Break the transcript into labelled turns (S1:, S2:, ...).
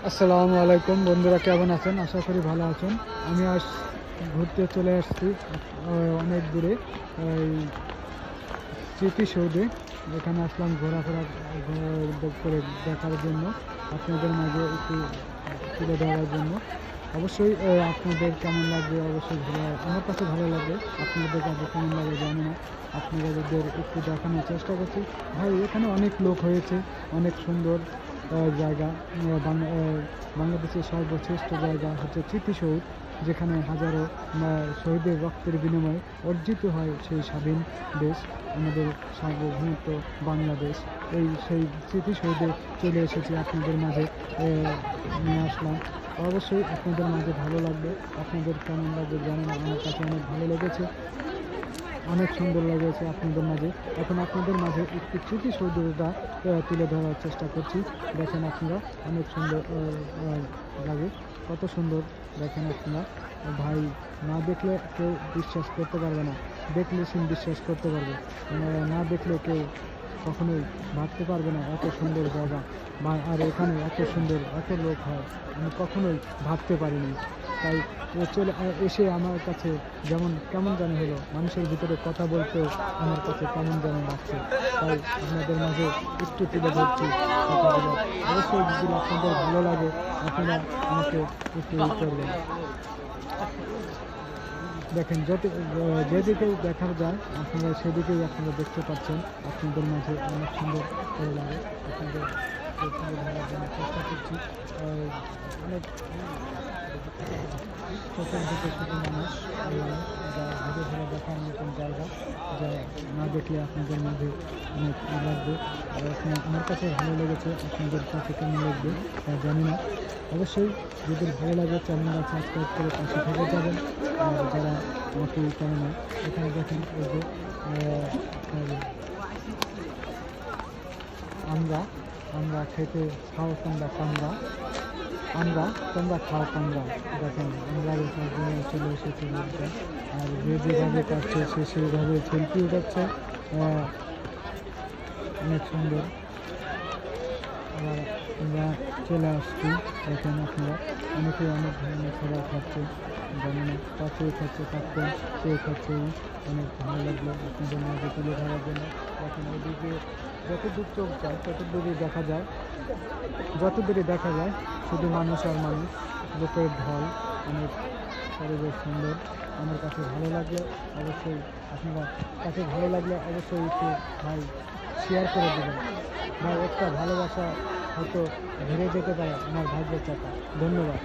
S1: আসসালামু আলাইকুম বন্ধুরা, কেমন আছেন? আশা করি ভালো আছেন। আমি আজ ঘুরতে চলে আসছি অনেক দূরে, এই স্মৃতিসৌধে। এখানে আসলাম ঘোরাফেরা করে দেখার জন্য, আপনাদের মাঝে একটু তুলে ধরার জন্য। অবশ্যই আপনাদের কেমন লাগবে, অবশ্যই ভালো, আমার কাছে ভালো লাগবে। আপনাদের কাছে কেমন লাগবে জানি না, আপনাদের একটু দেখানোর চেষ্টা করছি। ভাই, এখানে অনেক লোক হয়েছে, অনেক সুন্দর জায়গা। বাংলাদেশের সর্বশ্রেষ্ঠ জায়গা হচ্ছে স্মৃতিসৌধ, যেখানে হাজারো শহীদের রক্তের বিনিময়ে অর্জিত হয় সেই স্বাধীন দেশ, আমাদের সার্বভৌমত্ব বাংলাদেশ। সেই স্মৃতিসৌধে চলে এসেছি, আপনাদের মাঝে নিয়ে আসলাম। অবশ্যই আপনাদের মাঝে ভালো লাগবে। আপনাদের কেমন লাগবে জানি না, আমার কাছে অনেক ভালো লেগেছে, অনেক সুন্দর লেগেছে আপনাদের মাঝে। এখন আপনাদের মাঝে একটু স্মৃতিসৌধটা তুলে ধরার চেষ্টা করছি। দেখেন আপনারা, অনেক সুন্দর লাগে, কত সুন্দর দেখেন আপনারা। ভাই, না দেখলে কেউ বিশ্বাস করতে পারবে না, দেখলে বিশ্বাস করতে পারবে, না দেখলে কেউ কখনোই ভাবতে পারবে না এত সুন্দর জায়গা। আর এখানে এত সুন্দর এত লোক হয়, আমি কখনোই ভাবতে পারিনি। তাই চলে এসে আমার কাছে যেমন কেমন জানি হলো, মানুষের ভিতরে কথা বলতেও আমার কাছে কেমন যেন লাগছে। তাই আপনাদের মাঝে একটু তুলে ধরছি কথাগুলো। অবশ্যই যদি আপনাদের ভালো লাগে, আপনারা আমাকে একটু করবেন। দেখেন, যেদিকেই দেখা যায় আপনারা সেদিকেই আপনারা দেখতে পাচ্ছেন। আপনাদের মাঝে অনেক সুন্দর করে লাগে, আপনাদের ধরার জন্য চেষ্টা করছি। অনেক চোখের দিকে শুধু মানুষ, যা ঘুরে ঘুরে দেখার মতন জায়গা, যা না দেখলে আপনাদের মাঝে অনেক লাগবে। আর আমার কাছে ভালো লেগেছে, আপনাদের কাছে কেমন লাগবে জানি না। অবশ্যই যদি ভালো লাগে চ্যানেলটা সাবস্ক্রাইব করে পাশে থেকে যাবেন। আর যারা আমাকে জানে না, এখানে দেখেন এই যে আমরা খেতে খাও তোমরা কামরা, তোমরা খাও কামরা। দেখেন, আমরা চলে এসেছি বলতে। আর যেভাবে কাটছে সে সেইভাবে সেলফি উঠাচ্ছে, অনেক সুন্দর। আবার আমরা চলে আসছি, দেখেন আপনারা, অনেকেই অনেক ধরনের খাবার খাচ্ছে, জানি না, কাছেই খাচ্ছে, কাঁকড়া কেউ খাচ্ছে। অনেক ভালো লাগলো আপনাদের মাঝে তুলে ধরার জন্য। এখন ওদিকে যতদূর চোখ যায় যতদূরই দেখা যায় শুধু মানুষ আর মানুষ, লোকের ঢল, অনেক পরিবেশ সুন্দর। আমার কাছে ভালো লাগলে অবশ্যই একটু ভাই শেয়ার করে দেবেন ভাই। একটা ভালোবাসা হয়তো ঘুরে যেতে পারে আমার ভাগ্যের চাকা। ধন্যবাদ।